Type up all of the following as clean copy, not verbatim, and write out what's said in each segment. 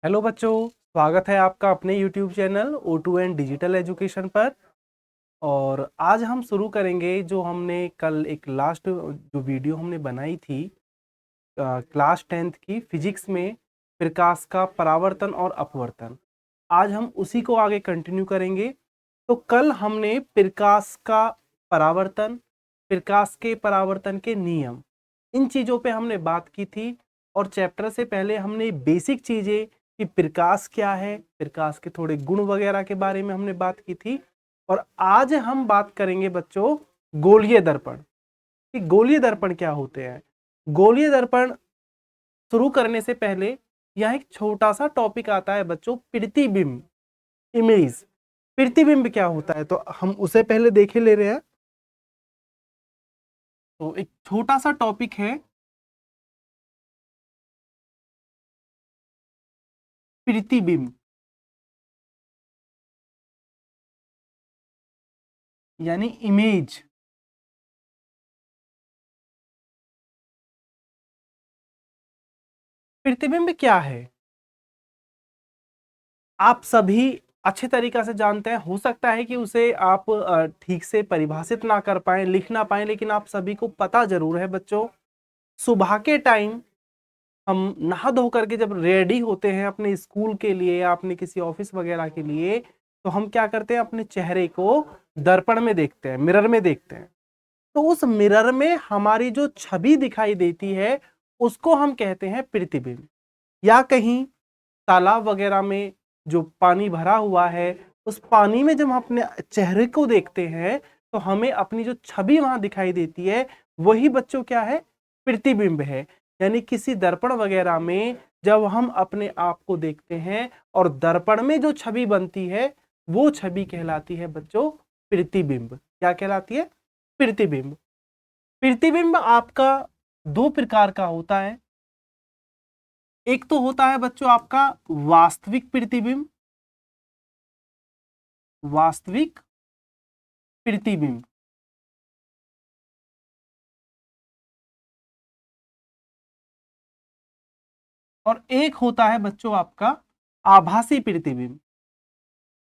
Hello बच्चों, स्वागत है आपका अपने YouTube channel O2 and digital education पर। और आज हम शुरू करेंगे जो हमने कल एक लास्ट जो वीडियो हमने बनाई थी क्लास 10th की फिजिक्स में प्रकाश का परावर्तन और अपवर्तन। आज हम उसी को आगे कंटिन्यू करेंगे। तो कल हमने प्रकाश का परावर्तन, प्रकाश के परावर्तन के नियम, इन चीज़ों पे हमने बात की थी। और चैप्टर से पहले हमने बेसिक चीज़ें कि प्रकाश क्या है, प्रकाश के थोड़े गुण वगैरह के बारे में हमने बात की थी। और आज हम बात करेंगे बच्चों गोलीय दर्पण, कि गोलीय दर्पण क्या होते हैं। गोलीय दर्पण शुरू करने से पहले यहाँ एक छोटा सा टॉपिक आता है बच्चों, प्रतिबिंब, इमेज। प्रतिबिंब क्या होता है तो हम उसे पहले देखे ले रहे हैं। तो एक छोटा सा टॉपिक है प्रतिबिंब, यानी इमेज। प्रतिबिंब क्या है आप सभी अच्छे तरीका से जानते हैं। हो सकता है कि उसे आप ठीक से परिभाषित ना कर पाए, लिख ना पाए, लेकिन आप सभी को पता जरूर है बच्चों। सुबह के टाइम हम नहा धो करके जब रेडी होते हैं अपने स्कूल के लिए या अपने किसी ऑफिस वगैरह के लिए, तो हम क्या करते हैं, अपने चेहरे को दर्पण में देखते हैं, मिरर में देखते हैं। तो उस मिरर में हमारी जो छवि दिखाई देती है उसको हम कहते हैं प्रतिबिंब। या कहीं तालाब वगैरह में जो पानी भरा हुआ है, उस पानी में जब हम अपने चेहरे को देखते हैं तो हमें अपनी जो छवि वहां दिखाई देती है, वही बच्चों क्या है, प्रतिबिंब है। यानी किसी दर्पण वगैरह में जब हम अपने आप को देखते हैं और दर्पण में जो छवि बनती है वो छवि कहलाती है बच्चों प्रतिबिंब। क्या कहलाती है? प्रतिबिंब। प्रतिबिंब आपका दो प्रकार का होता है। एक तो होता है बच्चों आपका वास्तविक प्रतिबिंब, वास्तविक प्रतिबिंब। और एक होता है बच्चों आपका आभासी प्रतिबिंब।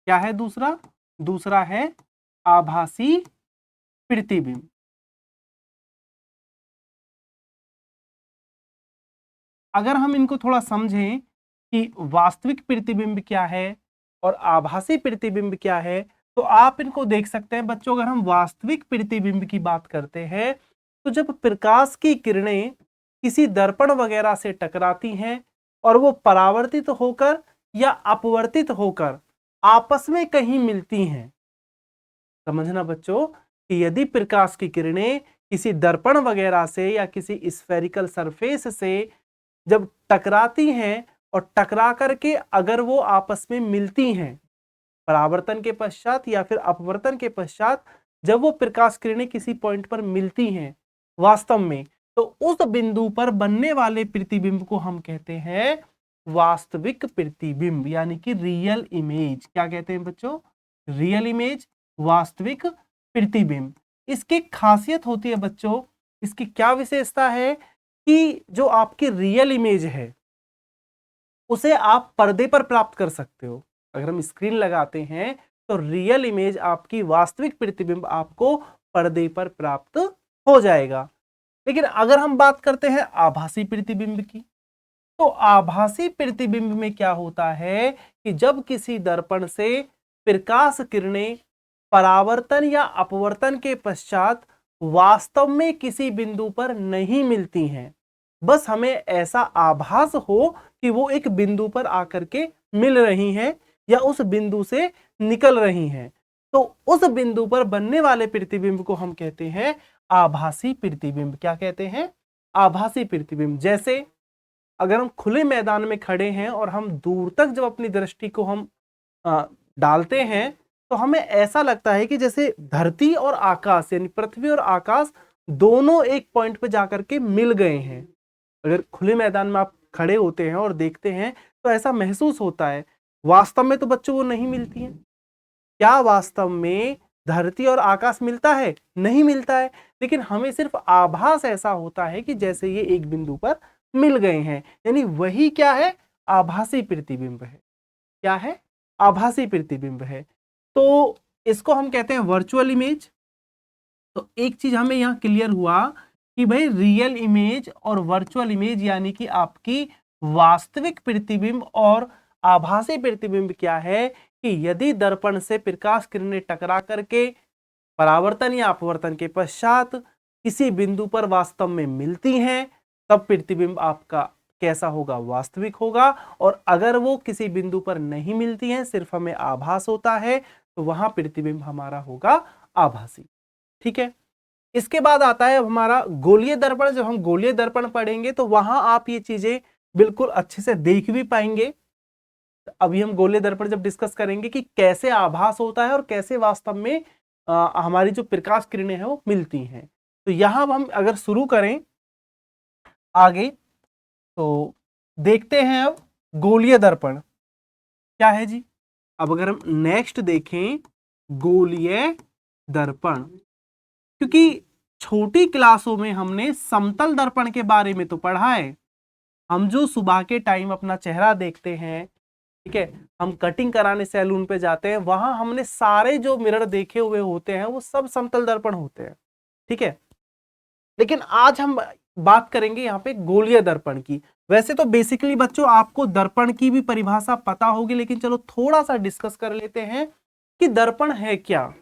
क्या है दूसरा? दूसरा है आभासी प्रतिबिंब। अगर हम इनको थोड़ा समझें कि वास्तविक प्रतिबिंब क्या है और आभासी प्रतिबिंब क्या है, तो आप इनको देख सकते हैं बच्चों। अगर हम वास्तविक प्रतिबिंब की बात करते हैं तो जब प्रकाश की किरणें किसी दर्पण वगैरह से टकराती हैं और वो परावर्तित होकर या अपवर्तित होकर आपस में कहीं मिलती हैं। समझना बच्चों कि यदि प्रकाश की किरणें किसी दर्पण वगैरह से या किसी स्फेरिकल सरफेस से जब टकराती हैं और टकरा करके अगर वो आपस में मिलती हैं परावर्तन के पश्चात या फिर अपवर्तन के पश्चात, जब वो प्रकाश किरणें किसी पॉइंट पर मिलती हैं वास्तव में, तो उस बिंदु पर बनने वाले प्रतिबिंब को हम कहते हैं वास्तविक प्रतिबिंब, यानी कि रियल इमेज। क्या कहते हैं बच्चों? रियल इमेज, वास्तविक प्रतिबिंब। इसकी खासियत होती है बच्चों, इसकी क्या विशेषता है कि जो आपकी रियल इमेज है उसे आप पर्दे पर प्राप्त कर सकते हो। अगर हम स्क्रीन लगाते हैं तो रियल इमेज, आपकी वास्तविक प्रतिबिंब आपको पर्दे पर प्राप्त हो जाएगा। लेकिन अगर हम बात करते हैं आभासी प्रतिबिंब की, तो आभासी प्रतिबिंब में क्या होता है कि जब किसी दर्पण से प्रकाश किरणें परावर्तन या अपवर्तन के पश्चात वास्तव में किसी बिंदु पर नहीं मिलती हैं, बस हमें ऐसा आभास हो कि वो एक बिंदु पर आकर के मिल रही हैं या उस बिंदु से निकल रही हैं, तो उस बिंदु पर बनने वाले प्रतिबिंब को हम कहते हैं आभासी प्रतिबिंब। क्या कहते हैं? आभासी प्रतिबिंब। जैसे अगर हम खुले मैदान में खड़े हैं और हम दूर तक जब अपनी दृष्टि को हम डालते हैं तो हमें ऐसा लगता है कि जैसे धरती और आकाश, यानी पृथ्वी और आकाश दोनों एक पॉइंट पर जाकर के मिल गए हैं। अगर खुले मैदान में आप खड़े होते हैं और देखते हैं तो ऐसा महसूस होता है। वास्तव में तो बच्चों वो नहीं मिलती हैं। क्या वास्तव में धरती और आकाश मिलता है? नहीं मिलता है। लेकिन हमें सिर्फ आभास ऐसा होता है कि जैसे ये एक बिंदु पर मिल गए हैं। यानी वही क्या है? आभासी प्रतिबिंब है। क्या है? आभासी प्रतिबिंब है। तो इसको हम कहते हैं वर्चुअल इमेज। तो एक चीज हमें यहाँ क्लियर हुआ कि भाई रियल इमेज और वर्चुअल इमेज यानी कि आपकी वास्तविक प्रतिबिंब और आभासी प्रतिबिंब क्या है कि यदि दर्पण से प्रकाश किरणें टकरा करके परावर्तन या अपवर्तन के पश्चात किसी बिंदु पर वास्तव में मिलती हैं, तब प्रतिबिंब आपका कैसा होगा? वास्तविक होगा। और अगर वो किसी बिंदु पर नहीं मिलती हैं, सिर्फ हमें आभास होता है, तो वहां प्रतिबिंब हमारा होगा आभासी। ठीक है। इसके बाद आता है हमारा गोलीय दर्पण। जब हम गोलीय दर्पण पढ़ेंगे तो वहां आप ये चीजें बिल्कुल अच्छे से देख भी पाएंगे। अभी हम गोलीय दर्पण जब डिस्कस करेंगे कि कैसे आभास होता है और कैसे वास्तव में हमारी जो प्रकाश किरणें हैं वो मिलती हैं। तो यहां हम अगर शुरू करें आगे तो देखते हैं अब गोलीय दर्पण क्या है जी। अब अगर हम नेक्स्ट देखें गोलीय दर्पण, क्योंकि छोटी क्लासों में हमने समतल दर्पण के बारे में तो पढ़ा है। हम जो सुबह के टाइम अपना चेहरा देखते हैं, ठीक है, हम कटिंग कराने सैलून पे जाते हैं, वहां हमने सारे जो मिरर देखे हुए होते हैं वो सब समतल दर्पण होते हैं। ठीक है। लेकिन आज हम बात करेंगे यहाँ पे गोलीय दर्पण की। वैसे तो बेसिकली बच्चों आपको दर्पण की भी परिभाषा पता होगी, लेकिन चलो थोड़ा सा डिस्कस कर लेते हैं कि दर्पण है क्या।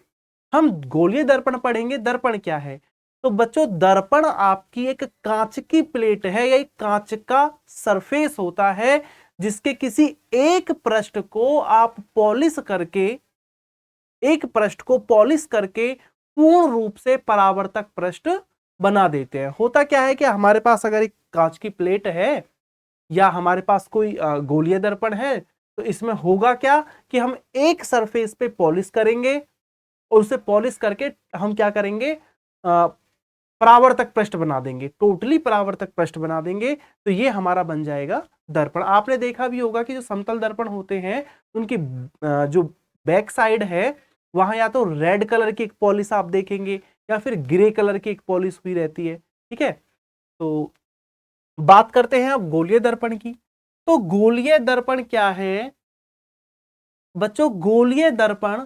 हम गोलीय दर्पण पढ़ेंगे, दर्पण क्या है। तो बच्चों दर्पण आपकी एक कांच की प्लेट है या एक कांच का सरफेस होता है जिसके किसी एक पृष्ठ को आप पॉलिश करके, एक पृष्ठ को पॉलिश करके पूर्ण रूप से परावर्तक पृष्ठ बना देते हैं। होता क्या है कि हमारे पास अगर एक कांच की प्लेट है या हमारे पास कोई गोलीय दर्पण है, तो इसमें होगा क्या कि हम एक सरफेस पे पॉलिश करेंगे और उसे पॉलिश करके हम क्या करेंगे, परावर्तक पृष्ठ बना देंगे, टोटली परावर्तक पृष्ठ बना देंगे। तो ये हमारा बन जाएगा दर्पण। आपने देखा भी होगा कि जो समतल दर्पण होते हैं उनकी जो बैक साइड है वहां या तो रेड कलर की एक पॉलिश आप देखेंगे या फिर ग्रे कलर की एक पॉलिश हुई रहती है। ठीक है। तो बात करते हैं अब गोलीय दर्पण की। तो गोलीय दर्पण क्या है बच्चों? गोलीय दर्पण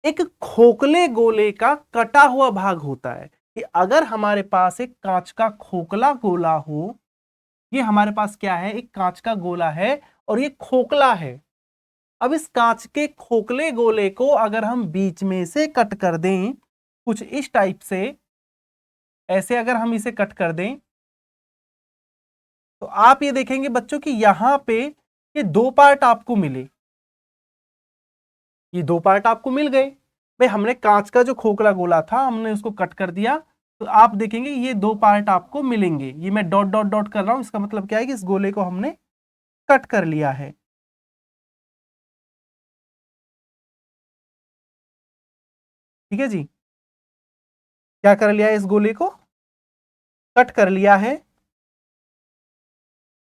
एक खोखले गोले का कटा हुआ भाग होता है। कि अगर हमारे पास एक कांच का खोखला गोला हो, ये हमारे पास क्या है, एक कांच का गोला है और ये खोखला है। अब इस कांच के खोखले गोले को अगर हम बीच में से कट कर दें कुछ इस टाइप से, ऐसे अगर हम इसे कट कर दें तो आप ये देखेंगे बच्चों कि यहां पे ये दो पार्ट आपको मिले, ये दो पार्ट आपको मिल गए। भाई हमने कांच का जो खोखला गोला था हमने उसको कट कर दिया, तो आप देखेंगे ये दो पार्ट आपको मिलेंगे। ये मैं डॉट डॉट डॉट कर रहा हूं, इसका मतलब क्या है कि इस गोले को हमने कट कर लिया है। ठीक है जी, क्या कर लिया है, इस गोले को कट कर लिया है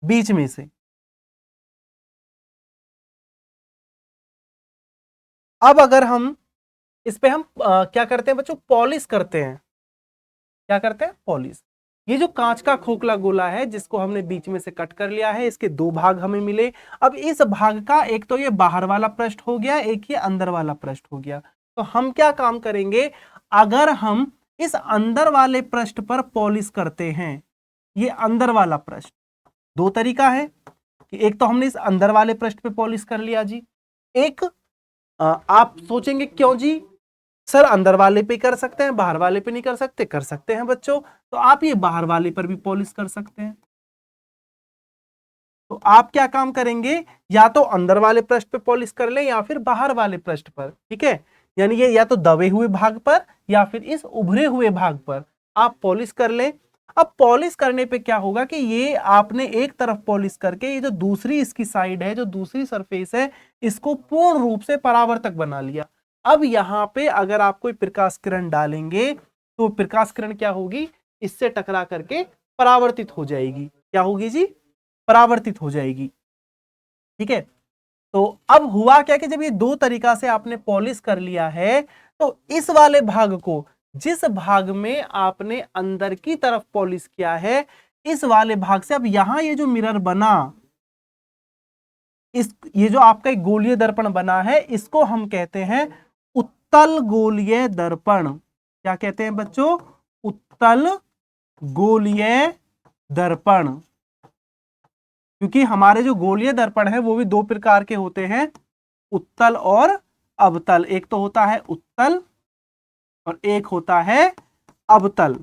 बीच में से। अब अगर हम इस पे हम क्या करते हैं बच्चों, पॉलिश करते हैं। क्या करते हैं? पॉलिश। ये जो कांच का खोखला गोला है जिसको हमने बीच में से कट कर लिया है, इसके दो भाग हमें मिले। अब इस भाग का एक तो ये बाहर वाला पृष्ठ हो गया, एक ये अंदर वाला पृष्ठ हो गया। तो हम क्या काम करेंगे, अगर हम इस अंदर वाले पृष्ठ पर पॉलिश करते हैं, ये अंदर वाला पृष्ठ, दो तरीका है कि एक तो हमने इस अंदर वाले पृष्ठ पे पॉलिश कर लिया जी, एक आप सोचेंगे क्यों जी सर अंदर वाले पे कर सकते हैं बाहर वाले पे नहीं कर सकते? कर सकते हैं बच्चों। तो आप ये बाहर वाले पर भी पॉलिश कर सकते हैं। तो आप क्या काम करेंगे, या तो अंदर वाले पृष्ठ पे पॉलिश कर लें या फिर बाहर वाले पृष्ठ पर। ठीक है, यानी ये या तो दबे हुए भाग पर या फिर इस उभरे हुए भाग पर आप पॉलिश कर लें। अब पॉलिश करने पे क्या होगा कि ये आपने एक तरफ पॉलिश करके ये जो दूसरी इसकी साइड है, जो दूसरी सरफेस है, इसको पूर्ण रूप से परावर्तक बना लिया। अब यहां पे अगर आप कोई प्रकाश किरण डालेंगे तो प्रकाश किरण क्या होगी, इससे टकरा करके परावर्तित हो जाएगी। क्या होगी जी? परावर्तित हो जाएगी। ठीक है। तो अब हुआ क्या कि जब ये दो तरीका से आपने पॉलिश कर लिया है, तो इस वाले भाग को, जिस भाग में आपने अंदर की तरफ पॉलिश किया है, इस वाले भाग से अब यहां ये जो मिरर बना, ये जो आपका एक गोलीय दर्पण बना है इसको हम कहते हैं उत्तल गोलीय दर्पण। क्या कहते हैं बच्चों? उत्तल गोलीय दर्पण। क्योंकि हमारे जो गोलीय दर्पण है वो भी दो प्रकार के होते हैं, उत्तल और अवतल। एक तो होता है उत्तल और एक होता है अवतल।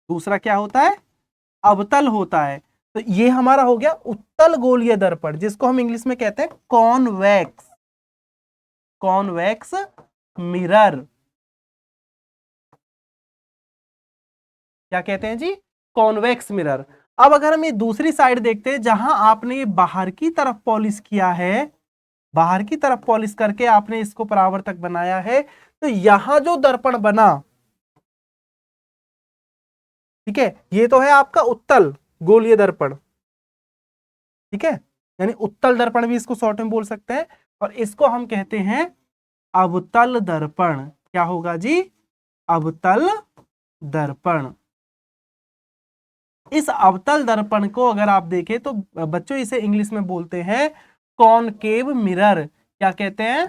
दूसरा क्या होता है? अवतल होता है। तो ये हमारा हो गया उत्तल गोलीय दर्पण, जिसको हम इंग्लिश में कहते हैं कॉन्वेक्स, कॉन्वेक्स मिरर। क्या कहते हैं जी? Convex mirror. अब अगर हम ये दूसरी साइड देखते हैं, जहां आपने ये बाहर की तरफ पॉलिश किया है, बाहर की तरफ पॉलिश करके आपने इसको परावर्तक बनाया है, तो यहां जो दर्पण बना, ठीक है, ये तो है आपका उत्तल गोलीय दर्पण, ठीक है, यानी उत्तल दर्पण भी इसको शॉर्ट में बोल सकते हैं। और इसको हम कहते हैं अवतल दर्पण। क्या होगा जी? अवतल दर्पण। इस अवतल दर्पण को अगर आप देखें तो बच्चों इसे इंग्लिश में बोलते हैं कॉनकेव मिरर। क्या कहते हैं?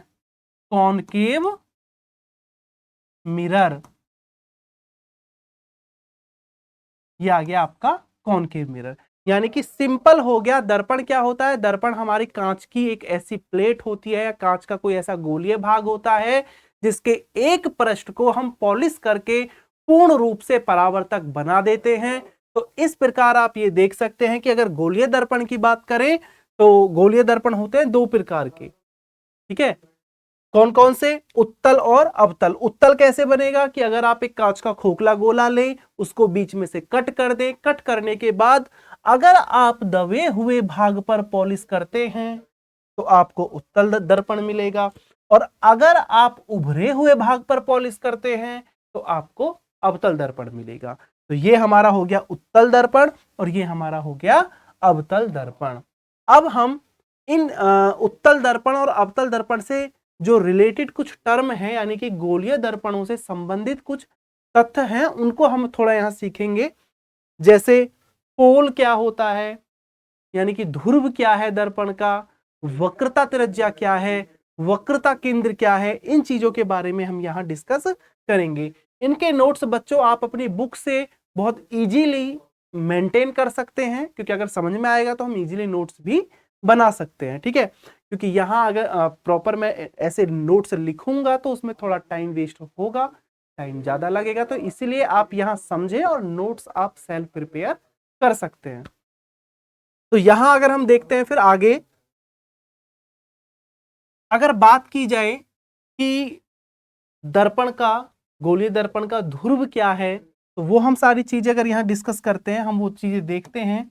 Concave mirror. ये आ गया आपका कॉनकेव मिरर। यानी कि सिंपल हो गया, दर्पण क्या होता है? दर्पण हमारी कांच की एक ऐसी प्लेट होती है या कांच का कोई ऐसा गोलीय भाग होता है जिसके एक पृष्ठ को हम पॉलिश करके पूर्ण रूप से परावर्तक बना देते हैं। तो इस प्रकार आप ये देख सकते हैं कि अगर गोलीय दर्पण की बात करें तो गोलीय दर्पण होते हैं दो प्रकार के, ठीक है। कौन कौन से? उत्तल और अवतल। उत्तल कैसे बनेगा कि अगर आप एक कांच का खोखला गोला लें, उसको बीच में से कट कर दें, कट करने के बाद अगर आप दबे हुए भाग पर पॉलिश करते हैं तो आपको उत्तल दर्पण मिलेगा, और अगर आप उभरे हुए भाग पर पॉलिश करते हैं तो आपको अवतल दर्पण मिलेगा। तो ये हमारा हो गया उत्तल दर्पण और ये हमारा हो गया अवतल दर्पण। अब हम इन उत्तल दर्पण और अवतल दर्पण से जो रिलेटेड कुछ टर्म है, यानी कि गोलीय दर्पणों से संबंधित कुछ तथ्य हैं, उनको हम थोड़ा यहां सीखेंगे। जैसे पोल क्या होता है, यानी कि ध्रुव क्या है दर्पण का, वक्रता त्रिज्या क्या है, वक्रता केंद्र क्या है, इन चीजों के बारे में हम यहां डिस्कस करेंगे। इनके नोट्स बच्चों आप अपनी बुक से बहुत इजीली मेंटेन कर सकते हैं, क्योंकि अगर समझ में आएगा तो हम इजीली नोट्स भी बना सकते हैं, ठीक है। क्योंकि यहां अगर प्रॉपर मैं ऐसे नोट्स लिखूंगा तो उसमें थोड़ा टाइम वेस्ट होगा, टाइम ज्यादा लगेगा, तो इसीलिए आप यहां समझें और नोट्स आप सेल्फ प्रिपेयर कर सकते हैं। तो यहां अगर हम देखते हैं फिर आगे, अगर बात की जाए कि दर्पण का, गोलीय दर्पण का ध्रुव क्या है, तो वो हम सारी चीजें अगर यहां डिस्कस करते हैं, हम वो चीजें देखते हैं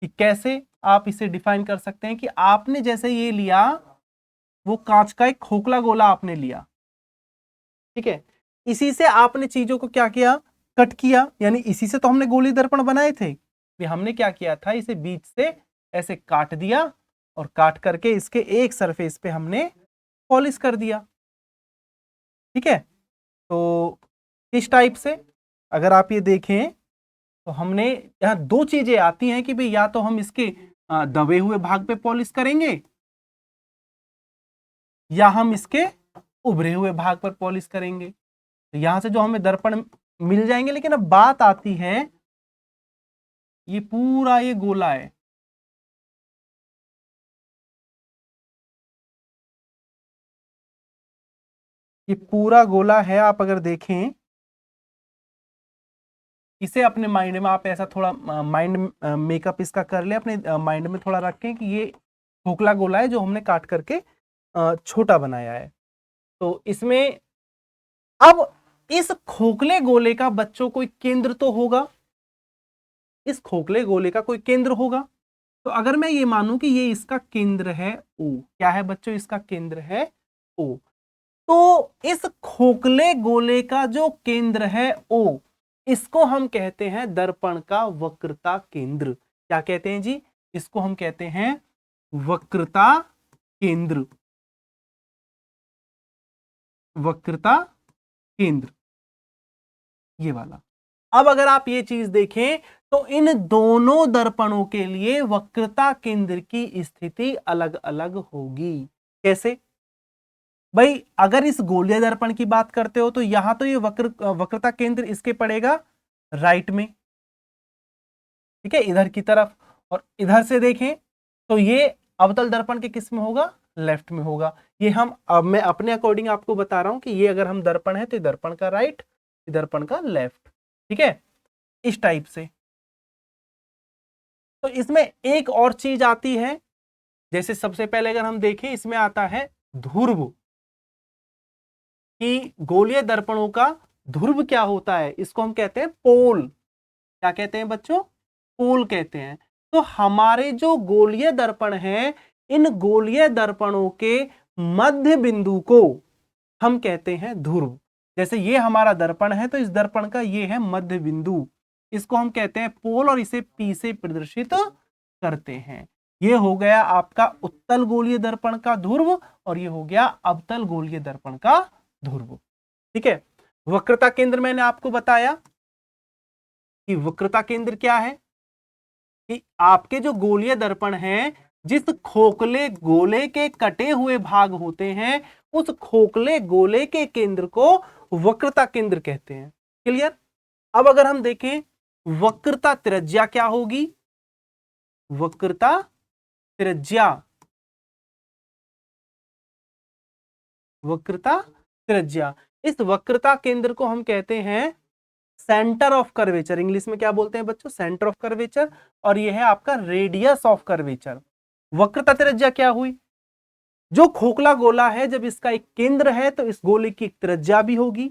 कि कैसे आप इसे डिफाइन कर सकते हैं। कि आपने जैसे ये लिया, वो कांच का एक खोखला गोला आपने लिया, ठीक है, इसी से आपने चीजों को क्या किया? कट किया, यानी इसी से तो हमने गोलीय दर्पण बनाए थे। हमने क्या किया था? इसे बीच से ऐसे काट दिया और काट करके इसके एक सरफेस पे हमने पॉलिश कर दिया, ठीक है। तो इस टाइप से अगर आप ये देखें तो हमने यहाँ दो चीजें आती हैं कि भाई या तो हम इसके दबे हुए भाग पे पॉलिश करेंगे या हम इसके उभरे हुए भाग पर पॉलिश करेंगे। तो यहां से जो हमें दर्पण मिल जाएंगे, लेकिन अब बात आती है, ये पूरा ये गोला है, ये पूरा गोला है। आप अगर देखें इसे अपने माइंड में, आप ऐसा थोड़ा माइंड मेकअप इसका कर ले, अपने माइंड में थोड़ा रखें कि ये खोखला गोला है जो हमने काट करके छोटा बनाया है। तो इसमें अब इस खोखले गोले का बच्चों कोई केंद्र तो होगा, इस खोखले गोले का कोई केंद्र होगा। तो अगर मैं ये मानूं कि ये इसका केंद्र है O, क्या है बच्चों? इसका केंद्र है O, तो इस खोखले गोले का जो केंद्र है O, इसको हम कहते हैं दर्पण का वक्रता केंद्र। क्या कहते हैं जी? इसको हम कहते हैं वक्रता केंद्र, वक्रता केंद्र, ये वाला। अब अगर आप ये चीज देखें तो इन दोनों दर्पणों के लिए वक्रता केंद्र की स्थिति अलग अलग होगी। कैसे भाई, अगर इस गोलीय दर्पण की बात करते हो तो यहां तो ये वक्रता केंद्र इसके पड़ेगा राइट में, ठीक है, इधर की तरफ। और इधर से देखें तो ये अवतल दर्पण के किस में होगा, लेफ्ट में होगा। ये हम अब मैं अपने अकॉर्डिंग आपको बता रहा हूं कि ये अगर हम दर्पण है तो दर्पण का राइट, दर्पण का लेफ्ट, ठीक है, इस टाइप से। तो इसमें एक और चीज आती है, जैसे सबसे पहले अगर हम देखें इसमें आता है ध्रुव, कि गोलीय दर्पणों का ध्रुव क्या होता है, इसको हम कहते हैं पोल। क्या कहते हैं बच्चों, पोल कहते हैं। तो हमारे जो गोलीय दर्पण हैं, इन गोलीय दर्पणों के मध्य बिंदु को हम कहते हैं ध्रुव। जैसे ये हमारा दर्पण है तो इस दर्पण का ये है मध्य बिंदु, इसको हम कहते हैं पोल और इसे P से प्रदर्शित करते हैं। ये हो गया आपका उत्तल गोलीय दर्पण का ध्रुव और ये हो गया अवतल गोलीय दर्पण का ध्रुव, ठीक है। वक्रता केंद्र मैंने आपको बताया कि वक्रता केंद्र क्या है, कि आपके जो गोलीय दर्पण हैं, जिस खोखले गोले के कटे हुए भाग होते हैं, उस खोखले गोले के केंद्र को वक्रता केंद्र कहते हैं। क्लियर। अब अगर हम देखें वक्रता त्रिज्या क्या होगी, वक्रता त्रिज्या, वक्रता त्रिज्या, इस वक्रता केंद्र को हम कहते हैं सेंटर ऑफ कर्वेचर। इंग्लिश में क्या बोलते हैं बच्चों, सेंटर ऑफ कर्वेचर। और यह है आपका रेडियस ऑफ कर्वेचर। वक्रता त्रिज्या क्या हुई, जो खोखला गोला है जब इसका एक केंद्र है तो इस गोले की एक त्रिज्या भी होगी।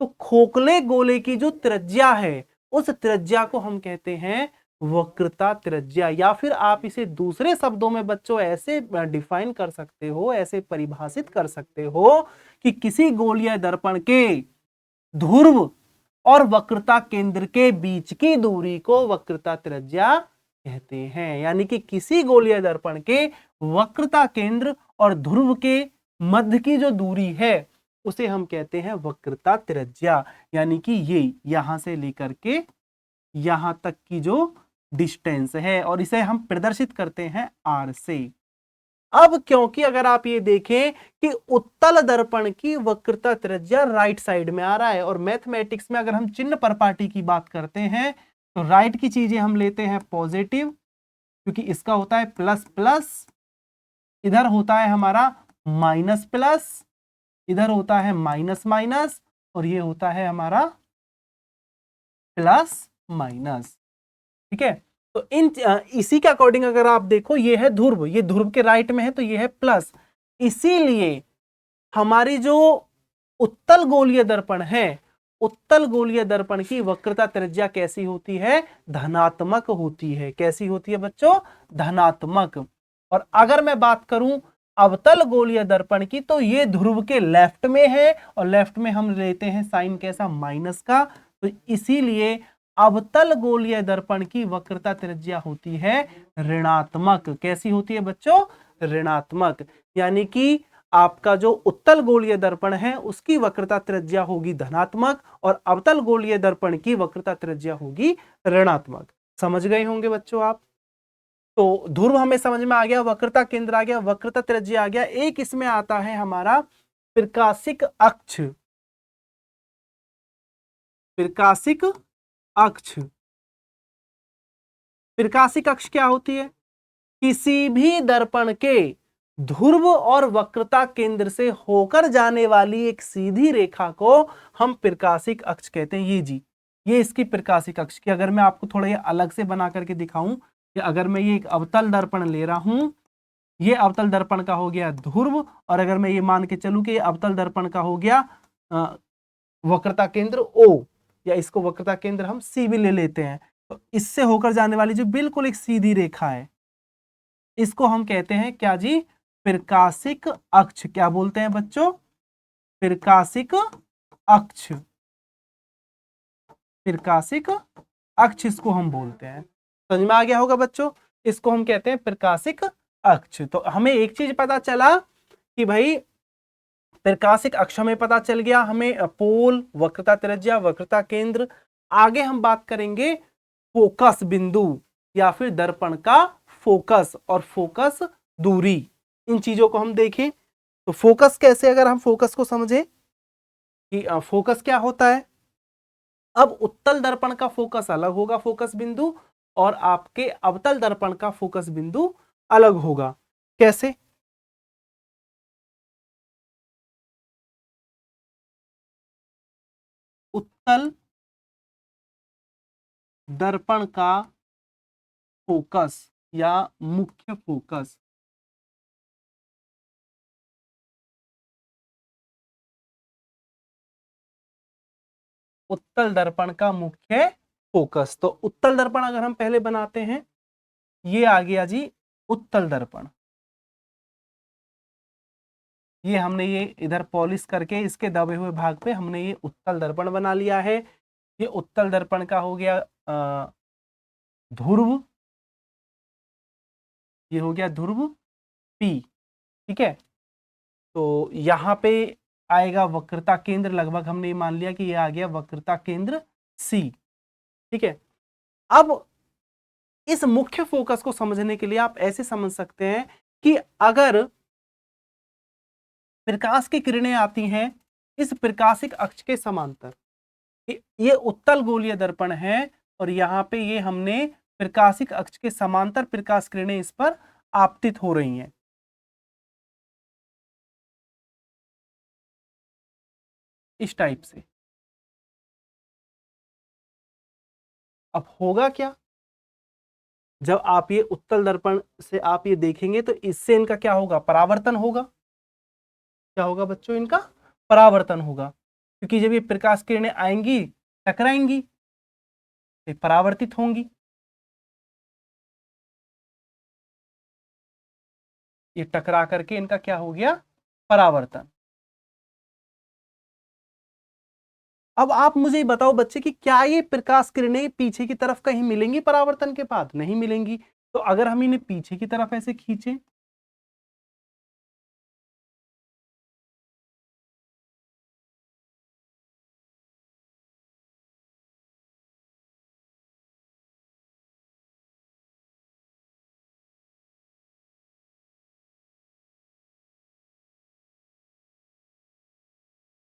तो खोखले गोले की जो त्रिज्या है उस त्रिज्या को हम कहते हैं वक्रता त्रिज्या, या फिर आप इसे दूसरे शब्दों में बच्चों ऐसे डिफाइन कर सकते हो, ऐसे परिभाषित कर सकते हो कि किसी गोलीय दर्पण के ध्रुव और वक्रता केंद्र के बीच की दूरी को वक्रता त्रिज्या कहते हैं। यानी कि किसी गोलीय दर्पण के वक्रता केंद्र और ध्रुव के मध्य की जो दूरी है उसे हम कहते हैं वक्रता त्रिज्या। यानी कि ये यहां से लेकर के यहां तक की जो डिस्टेंस है, और इसे हम प्रदर्शित करते हैं आर से। अब क्योंकि अगर आप ये देखें कि उत्तल दर्पण की वक्रता त्रिज्या राइट साइड में आ रहा है, और मैथमेटिक्स में अगर हम चिन्ह परपाटी की बात करते हैं तो राइट की चीजें हम लेते हैं पॉजिटिव, क्योंकि इसका होता है प्लस प्लस, इधर होता है हमारा माइनस प्लस, इधर होता है माइनस माइनस, और ये होता है हमारा प्लस माइनस, ठीक है। तो इन इसी के अकॉर्डिंग अगर आप देखो ये है ध्रुव, ये ध्रुव के राइट में है तो ये है प्लस। इसीलिए हमारी जो उत्तल गोलीय दर्पण है, उत्तल गोलीय दर्पण की वक्रता त्रिज्या कैसी होती है, धनात्मक होती है। कैसी होती है बच्चों, धनात्मक। और अगर मैं बात करूं अवतल गोलीय दर्पण की तो ये ध्रुव के लेफ्ट में है, और लेफ्ट में हम लेते हैं साइन कैसा, माइनस का। तो इसीलिए अवतल गोलीय दर्पण की वक्रता त्रिज्या होती है ऋणात्मक। कैसी होती है बच्चों, ऋणात्मक। यानी कि आपका जो उत्तल गोलीय दर्पण है उसकी वक्रता त्रिज्या होगी धनात्मक, और अवतल गोलीय दर्पण की वक्रता त्रिज्या होगी ऋणात्मक। समझ गए होंगे बच्चों आप। तो ध्रुव हमें समझ में आ गया, वक्रता केंद्र आ गया, वक्रता त्रिज्या आ गया। एक इसमें आता है हमारा प्रकाशिक अक्ष। प्रकाशिक अक्ष, प्रकाशिक अक्ष क्या होती है, किसी भी दर्पण के ध्रुव और वक्रता केंद्र से होकर जाने वाली एक सीधी रेखा को हम प्रकाशिक अक्ष कहते हैं। ये जी, ये इसकी प्रकाशिक अक्ष की। अगर मैं आपको थोड़ा ये अलग से बना करके दिखाऊं कि अगर मैं ये एक अवतल दर्पण ले रहा हूं, ये अवतल दर्पण का हो गया ध्रुव, और अगर मैं ये मान के चलूं कि ये अवतल दर्पण का हो गया वक्रता केंद्र ओ, या इसको वक्रता केंद्र हम सी भी ले लेते हैं, तो इससे होकर जाने वाली जो बिल्कुल एक सीधी रेखा है इसको हम कहते हैं क्या जी, प्रकाशिक अक्ष। क्या बोलते हैं बच्चों, प्रकाशिक अक्ष। प्रकाशिक अक्ष इसको हम बोलते हैं। समझ में आ गया होगा बच्चों, इसको हम कहते हैं प्रकाशिक अक्ष। तो हमें एक चीज पता चला कि भाई प्रकाशिक अक्ष हमें पता चल गया, हमें पोल, वक्रता त्रिज्या, वक्रता केंद्र। आगे हम बात करेंगे फोकस बिंदु या फिर दर्पण का फोकस और फोकस दूरी, इन चीजों को हम देखें। तो फोकस कैसे, अगर हम फोकस को समझें कि फोकस क्या होता है। अब उत्तल दर्पण का फोकस अलग होगा, फोकस बिंदु, और आपके अवतल दर्पण का फोकस बिंदु अलग होगा। कैसे? उत्तल दर्पण का फोकस या मुख्य फोकस, उत्तल दर्पण का मुख्य फोकस। तो उत्तल दर्पण अगर हम पहले बनाते हैं, ये आ गया जी उत्तल दर्पण। ये हमने ये इधर पॉलिश करके इसके दबे हुए भाग पे हमने ये उत्तल दर्पण बना लिया है। ये उत्तल दर्पण का हो गया ध्रुव, ये हो गया ध्रुव पी। ठीक है, तो यहां पे आएगा वक्रता केंद्र, लगभग हमने ये मान लिया कि ये आ गया वक्रता केंद्र सी। ठीक है, अब इस मुख्य फोकस को समझने के लिए आप ऐसे समझ सकते हैं कि अगर प्रकाश की किरणें आती हैं इस प्रकाशिक अक्ष के समांतर, ये उत्तल गोलीय दर्पण है और यहाँ पे ये हमने प्रकाशिक अक्ष के समांतर प्रकाश किरणें इस पर आपतित हो रही हैं, इस टाइप से। अब होगा क्या, जब आप ये उत्तल दर्पण से आप ये देखेंगे तो इससे इनका क्या होगा, परावर्तन होगा। क्या होगा बच्चों, इनका परावर्तन होगा, क्योंकि जब ये प्रकाश किरणें आएंगी टकराएंगी तो परावर्तित होंगी। ये टकरा करके इनका क्या हो गया, परावर्तन। अब आप मुझे बताओ बच्चे कि क्या ये प्रकाश किरणें पीछे की तरफ कहीं मिलेंगी परावर्तन के बाद, नहीं मिलेंगी। तो अगर हम इन्हें पीछे की तरफ ऐसे खींचें,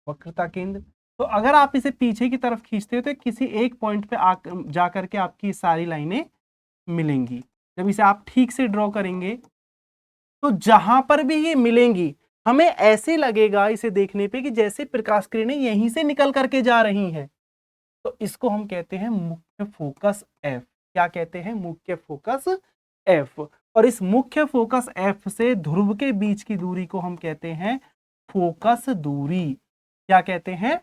वक्रता केंद्र, तो अगर आप इसे पीछे की तरफ खींचते हो तो किसी एक पॉइंट पे जा करके आपकी सारी लाइनें मिलेंगी। जब इसे आप ठीक से ड्रॉ करेंगे तो जहां पर भी ये मिलेंगी हमें ऐसे लगेगा इसे देखने पे कि जैसे प्रकाश किरणें यहीं से निकल करके जा रही हैं। तो इसको हम कहते हैं मुख्य फोकस एफ। क्या कहते हैं, मुख्य फोकस एफ। और इस मुख्य फोकस एफ से ध्रुव के बीच की दूरी को हम कहते हैं फोकस दूरी। क्या कहते हैं,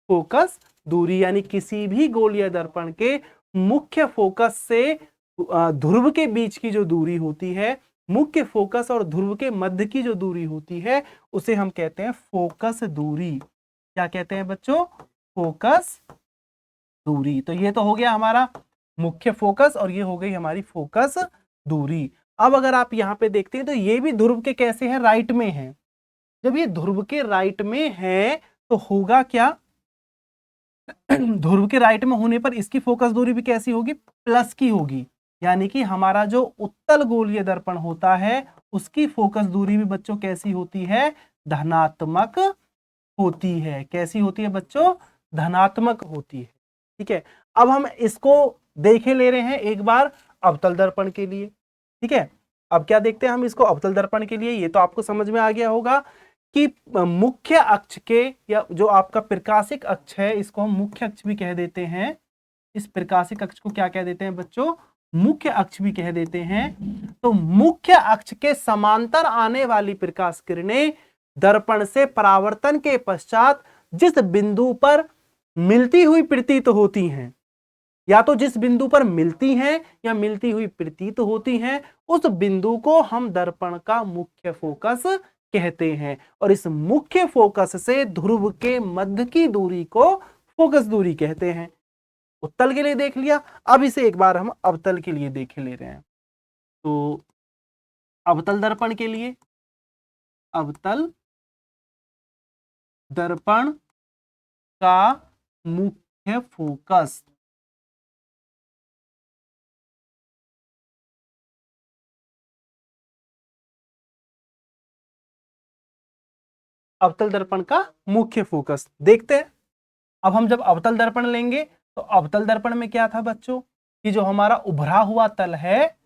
फोकस दूरी। यानी किसी भी गोलीय दर्पण के मुख्य फोकस से ध्रुव के बीच की जो दूरी होती है, मुख्य फोकस और ध्रुव के मध्य की जो दूरी होती है, उसे हम कहते हैं फोकस दूरी। क्या कहते हैं बच्चों, फोकस दूरी। तो ये तो हो गया हमारा मुख्य फोकस और ये हो गई हमारी फोकस दूरी। अब अगर आप यहां पे देखते हैं तो ये भी ध्रुव के कैसे हैं, राइट में है। जब ये ध्रुव के राइट में है तो होगा क्या, ध्रुव के राइट में होने पर इसकी फोकस दूरी भी कैसी होगी, प्लस की होगी। यानी कि हमारा जो उत्तल गोलीय दर्पण होता है उसकी फोकस दूरी भी बच्चों कैसी होती है, धनात्मक होती है। कैसी होती है बच्चों, धनात्मक होती है। ठीक है, अब हम इसको देखे ले रहे हैं एक बार अवतल दर्पण के लिए। ठीक है, अब क्या देखते हैं हम इसको अवतल दर्पण के लिए। ये तो आपको समझ में आ गया होगा कि मुख्य अक्ष के, या जो आपका प्रकाशिक अक्ष है इसको हम मुख्य अक्ष भी कह देते हैं। इस प्रकाशिक अक्ष को क्या कह देते हैं बच्चों, मुख्य अक्ष भी कह देते हैं। तो मुख्य अक्ष के समांतर आने वाली प्रकाश किरणें दर्पण से परावर्तन के पश्चात जिस बिंदु पर मिलती हुई प्रतीत होती हैं, या तो जिस बिंदु पर मिलती हैं या मिलती हुई प्रतीत होती हैं, उस बिंदु को हम दर्पण का मुख्य फोकस कहते हैं। और इस मुख्य फोकस से ध्रुव के मध्य की दूरी को फोकस दूरी कहते हैं। उत्तल के लिए देख लिया, अब इसे एक बार हम अवतल के लिए देख ले रहे हैं। तो अवतल दर्पण के लिए, अवतल दर्पण का मुख्य फोकस, अवतल दर्पण का मुख्य फोकस। देखते हैं अब हम जब अवतल दर्पण लेंगे तो अवतल दर्पण में क्या था बच्चों कि जो हमारा उभरा हुआ तल है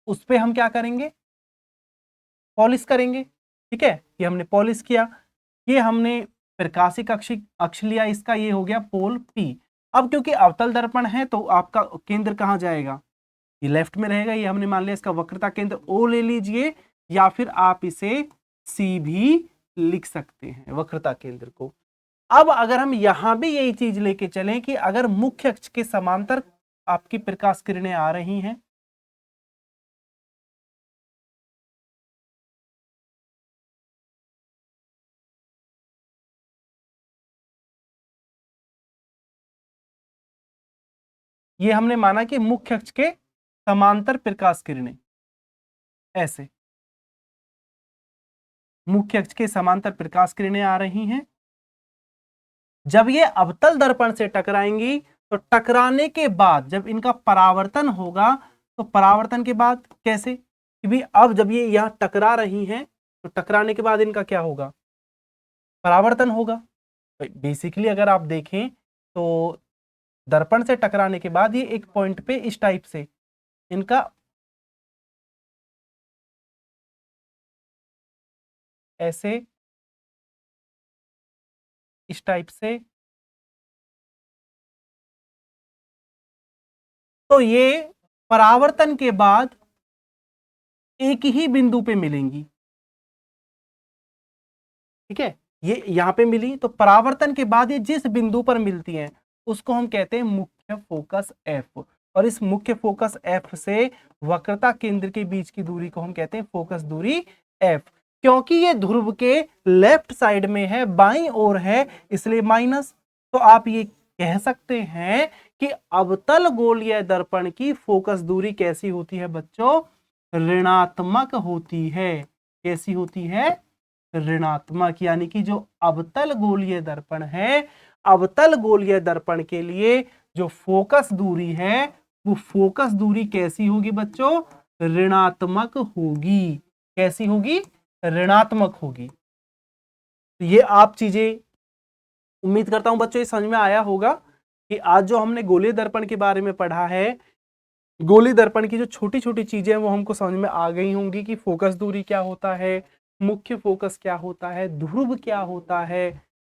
उस पे हम क्या करेंगे, पॉलिश करेंगे। ठीक है, ये हमने पॉलिश किया, ये हमने प्रकाशिक अक्ष लिया, इसका ये हो गया पोल P। अब क्योंकि अवतल दर्पण है तो आपका केंद्र कहां जाएगा, ये लेफ्ट में रहेगा। ये हमने मान लिया इसका वक्रता केंद्र O ले लीजिए, या फिर आप इसे C भी लिख सकते हैं वक्रता केंद्र को। अब अगर हम यहां भी यही चीज लेके चलें कि अगर मुख्य अक्ष के समांतर आपकी प्रकाश किरणें आ रही हैं, ये हमने माना कि मुख्य अक्ष के समांतर प्रकाश किरणें, ऐसे मुख्य अक्ष के समांतर प्रकाश किरणें आ रही हैं। जब ये अवतल दर्पण से टकराएंगी तो टकराने के बाद जब इनका परावर्तन होगा, तो परावर्तन के बाद कैसे कि भी अब जब ये यहां टकरा रही हैं तो टकराने के बाद इनका क्या होगा, परावर्तन होगा। बेसिकली अगर आप देखें तो दर्पण से टकराने के बाद ये एक पॉइंट पे इस टाइप से इनका ऐसे इस टाइप से, तो ये परावर्तन के बाद एक ही बिंदु पे मिलेंगी। ठीक है, ये यहां पे मिली तो परावर्तन के बाद ये जिस बिंदु पर मिलती हैं उसको हम कहते हैं मुख्य फोकस F, और इस मुख्य फोकस F से वक्रता केंद्र के बीच की दूरी को हम कहते हैं फोकस दूरी F। क्योंकि ये ध्रुव के लेफ्ट साइड में है, बाईं ओर है, इसलिए माइनस। तो आप ये कह सकते हैं कि अवतल गोलीय दर्पण की फोकस दूरी कैसी होती है बच्चों, ऋणात्मक होती है। कैसी होती है, ऋणात्मक। यानी कि जो अवतल गोलीय दर्पण है, अवतल गोलीय दर्पण के लिए जो फोकस दूरी है वो फोकस दूरी कैसी होगी बच्चों, ऋणात्मक होगी। कैसी होगी, ऋणात्मक होगी। तो ये आप चीजें उम्मीद करता हूं बच्चों ये समझ में आया होगा कि आज जो हमने गोलीय दर्पण के बारे में पढ़ा है, गोलीय दर्पण की जो छोटी छोटी चीजें हैं वो हमको समझ में आ गई होंगी कि फोकस दूरी क्या होता है, मुख्य फोकस क्या होता है, ध्रुव क्या होता है,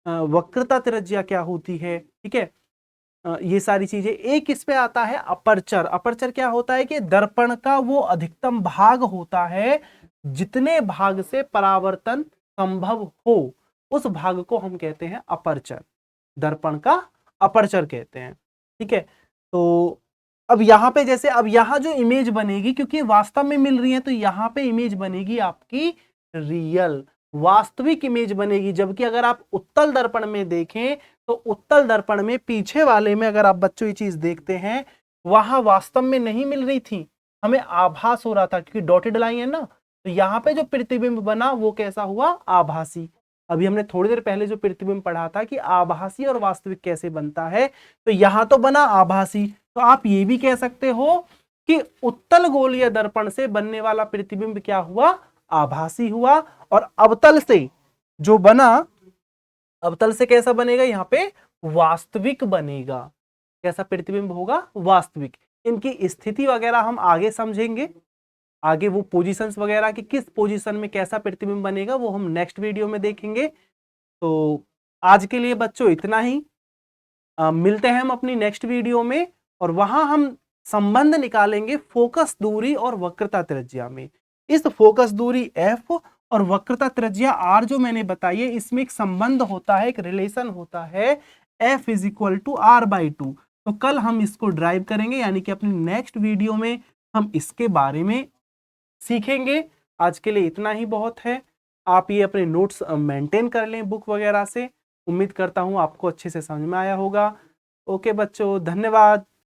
वक्रता त्रिज्या क्या होती है। ठीक है, ये सारी चीजें। एक इस पे आता है अपर्चर। अपर्चर क्या होता है कि दर्पण का वो अधिकतम भाग होता है जितने भाग से परावर्तन संभव हो, उस भाग को हम कहते हैं अपर्चर, दर्पण का अपर्चर कहते हैं। ठीक है, तो अब यहां पे जैसे अब यहां जो इमेज बनेगी क्योंकि वास्तव में मिल रही है तो यहां पे इमेज बनेगी आपकी रियल, वास्तविक इमेज बनेगी। जबकि अगर आप उत्तल दर्पण में देखें तो उत्तल दर्पण में पीछे वाले में अगर आप बच्चों ये चीज देखते हैं वहां वास्तव में नहीं मिल रही थी, हमें आभास हो रहा था क्योंकि डॉटेड लाइन है ना। तो यहाँ पे जो प्रतिबिंब बना वो कैसा हुआ, आभासी। अभी हमने थोड़ी देर पहले जो प्रतिबिंब पढ़ा था कि आभासी और वास्तविक कैसे बनता है, तो यहां तो बना आभासी। तो आप ये भी कह सकते हो कि उत्तल गोलीय दर्पण से बनने वाला प्रतिबिंब क्या हुआ, आभासी हुआ। और अवतल से जो बना, अवतल से कैसा बनेगा, यहां पे वास्तविक बनेगा। कैसा प्रतिबिंब होगा, वास्तविक। इनकी स्थिति वगैरह हम आगे समझेंगे, आगे वो पोजीशंस वगैरह की किस पोजीशन में कैसा प्रतिबिंब बनेगा वो हम नेक्स्ट वीडियो में देखेंगे। तो आज के लिए बच्चों इतना ही। मिलते हैं हम अपनी नेक्स्ट वीडियो में और वहां हम संबंध निकालेंगे फोकस दूरी और वक्रता त्रिज्या में। इस फोकस दूरी F और वक्रता त्रिज्या R जो मैंने बताई है इसमें एक संबंध होता है, एक रिलेशन होता है F is equal to R/2। तो कल हम इसको ड्राइव करेंगे, यानी कि अपनी नेक्स्ट वीडियो में हम इसके बारे में सीखेंगे। आज के लिए इतना ही बहुत है। आप ये अपने नोट्स मेंटेन कर लें बुक वगैरह से। उम्मीद करता हूं आपको अच्छे से समझ में आया होगा। ओके बच्चों, धन्यवाद।